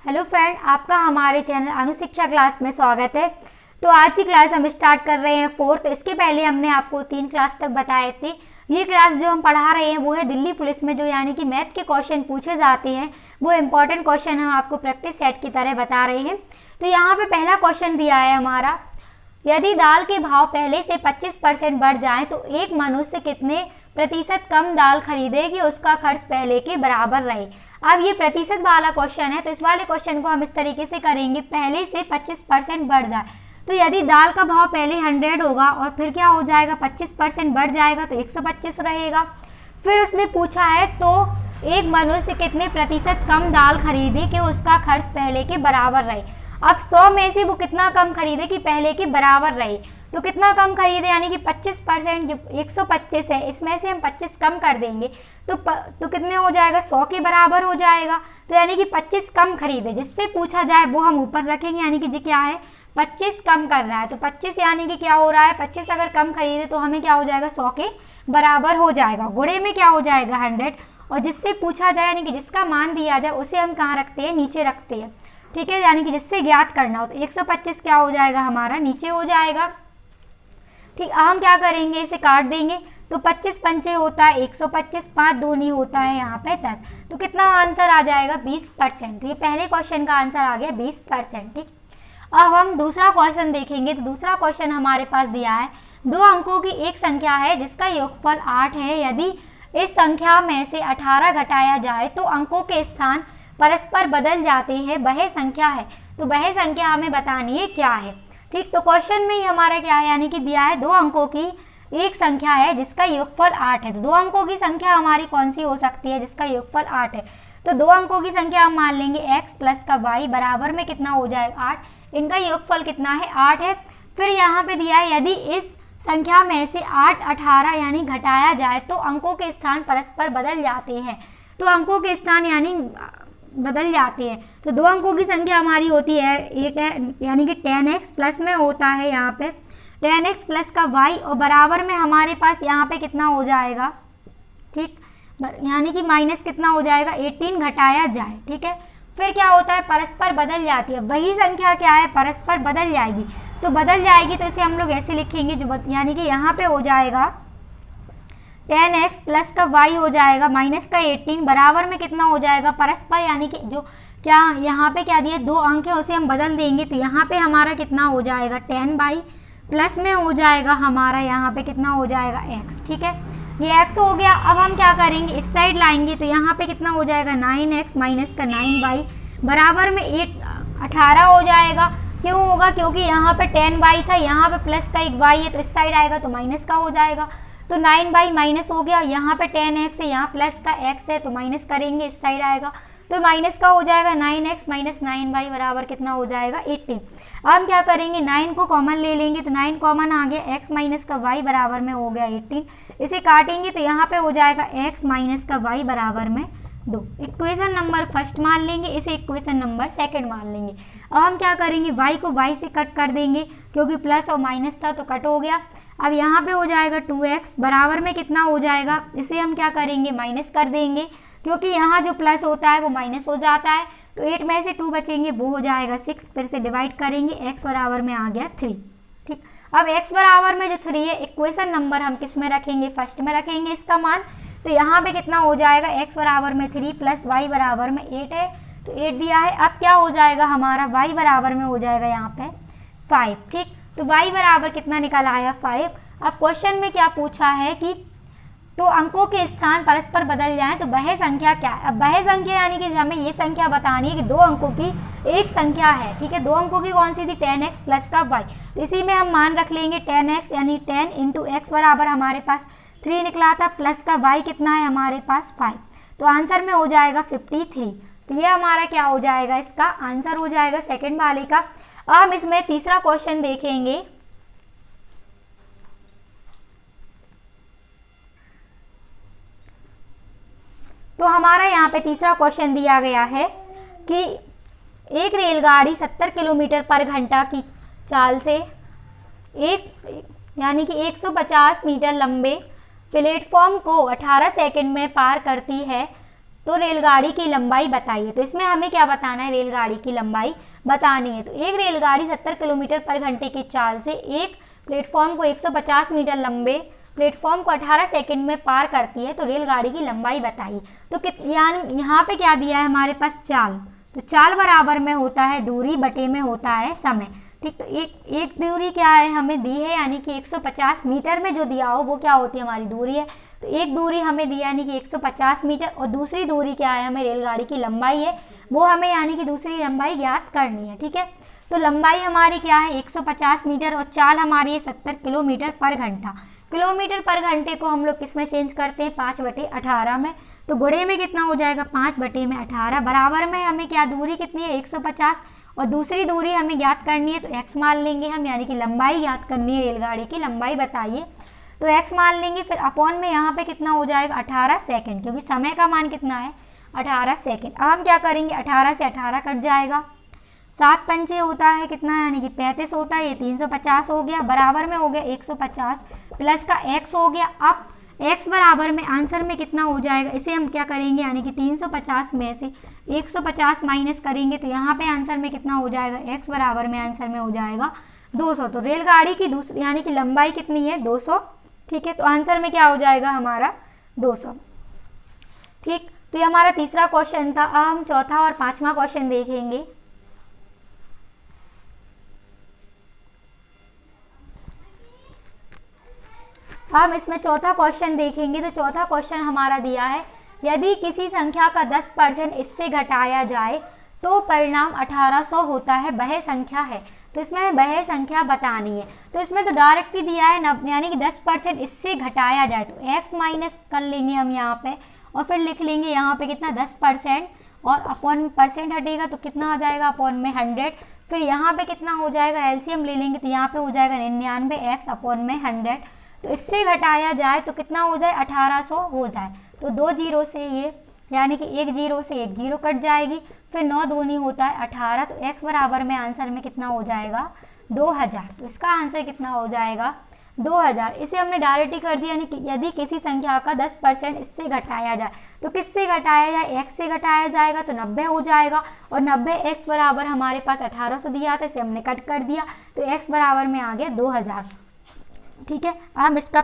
Hello friend, आपका हमारे channel अनुशिक्षा class में स्वागत है। तो आज की क्लास हम स्टार्ट कर रहे हैं फोर्थ। इसके पहले हमने आपको 3 क्लास तक बताए थे। ये क्लास जो हम पढ़ा रहे हैं वो है दिल्ली पुलिस में जो यानी कि मैथ के क्वेश्चन पूछे जाते हैं, वो इम्पोर्टेंट क्वेश्चन हम आपको प्रैक्टिस सेट की तरह बता रहे हैं। तो यहाँ पे पहला क्वेश्चन दिया है हमारा, यदि दाल के भाव पहले से 25% बढ़ जाए तो एक मनुष्य कितने प्रतिशत कम दाल खरीदे कि उसका खर्च पहले के बराबर रहे। अब ये प्रतिशत वाला क्वेश्चन है, तो इस वाले क्वेश्चन को हम इस तरीके से करेंगे, पहले से 25% बढ़ जाए। तो यदि दाल का भाव पहले 100 होगा और फिर क्या हो जाएगा 25% बढ़ जाएगा तो 125 रहेगा। फिर उसने पूछा है तो एक मनुष्य कितने प्रतिशत कम दाल खरीदे कि उसका खर्च पहले के बराबर रहे। अब 100 में से वो कितना कम खरीदे कि पहले के बराबर रहे, तो कितना कम खरीदे यानी कि 25%, जो 125 है इसमें से हम 25 कम कर देंगे तो कितने हो जाएगा 100 के बराबर हो जाएगा। तो यानी कि 25 कम खरीदे, जिससे पूछा जाए वो हम ऊपर रखेंगे, यानी कि जी क्या है 25 कम कर रहा है। तो 25 यानी कि क्या हो रहा है 25 अगर कम खरीदे तो हमें क्या हो जाएगा 100 के बराबर हो जाएगा। गुणे में क्या हो जाएगा 100, और जिससे पूछा जाए यानी कि जिसका मान दिया जाए उसे हम कहाँ रखते हैं, नीचे रखते हैं। ठीक है, यानी कि जिससे ज्ञात करना हो तो 125 क्या हो जाएगा हमारा नीचे हो जाएगा। ठीक, अब हम क्या करेंगे इसे काट देंगे तो 25 पंचे होता है 125, 5 दूनी होता है यहाँ पे 10, तो कितना आंसर आ जाएगा 20%। तो ये पहले क्वेश्चन का आंसर आ गया 20%। ठीक, अब हम दूसरा क्वेश्चन देखेंगे। तो दूसरा क्वेश्चन हमारे पास दिया है, 2 अंकों की एक संख्या है जिसका योगफल 8 है। यदि इस संख्या में से 18 घटाया जाए तो अंकों के स्थान परस्पर बदल जाते हैं, वह संख्या है। तो वह संख्या हमें बतानी है क्या है। ठीक, तो क्वेश्चन में ही हमारा क्या है, यानी कि दिया है 2 अंकों की एक संख्या है जिसका योगफल 8 है। तो 2 अंकों की संख्या हमारी कौन सी हो सकती है जिसका योगफल 8 है। तो 2 अंकों की संख्या हम मान लेंगे x प्लस का y बराबर में कितना हो जाएगा 8। इनका योगफल कितना है 8 है। फिर यहाँ पे दिया है यदि इस संख्या में से 8 18 यानी घटाया जाए तो अंकों के स्थान परस्पर बदल जाते हैं। तो अंकों के स्थान यानी बदल जाते हैं। तो 2 अंकों की संख्या हमारी होती है 8 है, यानी कि 10x प्लस में होता है यहाँ पे 10x प्लस का y, और बराबर में हमारे पास यहाँ पे कितना हो जाएगा। ठीक, यानी कि माइनस कितना हो जाएगा 18 घटाया जाए। ठीक है, फिर क्या होता है परस्पर बदल जाती है। वही संख्या क्या है परस्पर बदल जाएगी, तो बदल जाएगी तो इसे हम लोग ऐसे लिखेंगे जो यानी कि यहाँ पे हो जाएगा 10x प्लस का y हो जाएगा माइनस का 18 बराबर में कितना हो जाएगा परस्पर, यानी कि जो क्या यहाँ पे क्या दिया 2 अंक है उसे हम बदल देंगे। तो यहाँ पे हमारा कितना हो जाएगा 10y प्लस में हो जाएगा हमारा यहाँ पे कितना हो जाएगा x। ठीक है, ये x हो गया। अब हम क्या करेंगे इस साइड लाएंगे तो यहाँ पे कितना हो जाएगा 9x माइनस का 9y बराबर में 18 हो जाएगा। क्यों होगा, क्योंकि यहाँ पे 10y था, यहाँ पे प्लस का एक y है तो इस साइड आएगा तो माइनस का हो जाएगा। तो 9y माइनस हो गया, यहाँ पे 10x है यहाँ प्लस का x है तो माइनस करेंगे इस साइड आएगा तो माइनस का हो जाएगा 9x माइनस 9y बराबर कितना हो जाएगा 18। अब हम क्या करेंगे 9 को कॉमन ले लेंगे तो 9 कॉमन आ गया, x माइनस का y बराबर में हो गया 18। इसे काटेंगे तो यहाँ पे हो जाएगा x माइनस का y बराबर में 2। इक्वेशन नंबर फर्स्ट मान लेंगे, इसे इक्वेशन नंबर सेकंड मान लेंगे। अब हम क्या करेंगे y को y से कट कर देंगे, क्योंकि प्लस और माइनस था तो कट हो गया। अब यहाँ पे हो जाएगा 2x बराबर में कितना हो जाएगा, इसे हम क्या करेंगे माइनस कर देंगे, क्योंकि यहाँ जो प्लस होता है वो माइनस हो जाता है। तो 8 में से 2 बचेंगे वो हो जाएगा 6, फिर से डिवाइड करेंगे x बराबर में आ गया 3। ठीक, अब x बराबर में जो 3 है इक्वेशन नंबर हम किस में रखेंगे फर्स्ट में रखेंगे इसका मान। तो यहाँ पे कितना हो जाएगा x बराबर में 3 प्लस y बराबर में 8 है, तो 8 दिया है। अब क्या हो जाएगा हमारा y बराबर में हो जाएगा यहाँ पे 5। ठीक, तो y बराबर कितना निकल आया 5। अब क्वेश्चन में क्या पूछा है कि तो अंकों के स्थान परस्पर बदल जाएं तो वह संख्या क्या है। अब वह संख्या यानी कि हमें ये संख्या बतानी है कि 2 अंकों की एक संख्या है। ठीक है, 2 अंकों की कौन सी थी 10x प्लस का y, तो इसी में हम मान रख लेंगे 10x यानी 10 इंटू x बराबर हमारे पास 3 निकला था, प्लस का y कितना है हमारे पास 5, तो आंसर में हो जाएगा 53। तो ये हमारा क्या हो जाएगा इसका आंसर हो जाएगा सेकेंड वाले का। अब हम इसमें तीसरा क्वेश्चन देखेंगे। तो हमारा यहाँ पे तीसरा क्वेश्चन दिया गया है कि एक रेलगाड़ी 70 किलोमीटर पर घंटा की चाल से यानी कि 150 मीटर लंबे प्लेटफॉर्म को 18 सेकंड में पार करती है, तो रेलगाड़ी की लंबाई बताइए। तो इसमें हमें क्या बताना है, रेलगाड़ी की लंबाई बतानी है। तो एक रेलगाड़ी 70 किलोमीटर पर घंटे की चाल से एक प्लेटफॉर्म को 150 मीटर लंबे प्लेटफॉर्म को 18 सेकंड में पार करती है, तो रेलगाड़ी की लंबाई बताइए। तो यहाँ पे क्या दिया है हमारे पास, चाल। तो चाल बराबर में होता है दूरी बटे में होता है समय। ठीक, तो एक दूरी क्या है हमें दी है, यानी कि 150 मीटर में जो दिया हो वो क्या होती है, हमारी दूरी है। तो एक दूरी हमें दिया यानी कि 150 मीटर, और दूसरी दूरी क्या है, हमें रेलगाड़ी की लंबाई है, वो हमें यानी कि दूसरी लंबाई ज्ञात करनी है। ठीक है, तो लंबाई हमारी क्या है 150 मीटर, और चाल हमारी है 70 किलोमीटर पर घंटा। किलोमीटर पर घंटे को हम लोग किस में चेंज करते हैं, 5/18 में। तो गुणे में कितना हो जाएगा, 5/18 बराबर में हमें क्या दूरी कितनी है 150, और दूसरी दूरी हमें ज्ञात करनी है, तो x मान लेंगे हम, यानी कि लंबाई ज्ञात करनी है, रेलगाड़ी की लंबाई बताइए। तो x मान लेंगे, फिर अपॉन में यहाँ पे कितना हो जाएगा 18 सेकंड, क्योंकि समय का मान कितना है 18 सेकंड। अब हम क्या करेंगे, 18 से 18 कट जाएगा, 7 पंचे होता है कितना, यानी कि 35 होता है, ये 350 हो गया, बराबर में हो गया 150 प्लस का x हो गया। अब x बराबर में आंसर में कितना हो जाएगा, इसे हम क्या करेंगे, यानी कि 350 में से 150 माइनस करेंगे, तो यहाँ पे आंसर में कितना हो जाएगा, x बराबर में आंसर में हो जाएगा 200। तो रेलगाड़ी की दूसरी यानी कि लंबाई कितनी है 200। ठीक है, तो आंसर में क्या हो जाएगा हमारा 200। ठीक, तो ये हमारा तीसरा क्वेश्चन था। अब हम चौथा और पांचवा क्वेश्चन देखेंगे। हम इसमें चौथा क्वेश्चन देखेंगे। तो चौथा क्वेश्चन हमारा दिया है, यदि किसी संख्या का 10% इससे घटाया जाए तो परिणाम 1800 होता है, वह संख्या है। तो इसमें वह संख्या बतानी है। तो इसमें तो डायरेक्ट ही दिया है, यानी कि 10% इससे घटाया जाए, तो x माइनस कर लेंगे हम यहाँ पे, और फिर लिख लेंगे यहाँ पे कितना 10%, और अपॉन परसेंट हटेगा तो कितना आ जाएगा, अपॉन में 100। फिर यहाँ पे कितना हो जाएगा, एलसीएम ले लेंगे, तो यहाँ पे हो जाएगा 99x अपॉन में 100। तो इससे घटाया जाए तो कितना हो जाए, 1800 हो जाए। तो 2 जीरो से ये, यानी कि 1 जीरो से 1 जीरो कट जाएगी, फिर 9 दूनी होता है 18। तो x बराबर में आंसर में कितना हो जाएगा 2000। तो इसका आंसर कितना हो जाएगा 2000। इसे हमने डायरेक्ट ही कर दिया, यानी कि यदि किसी संख्या का 10% इससे घटाया जाए, तो किससे घटाया जाए, x से घटाया जाएगा, तो 90 हो जाएगा, और 90 x बराबर हमारे पास 1800 दिया था, इसे हमने कट कर दिया, तो x बराबर में आ गया 2000। ठीक है, हम इसका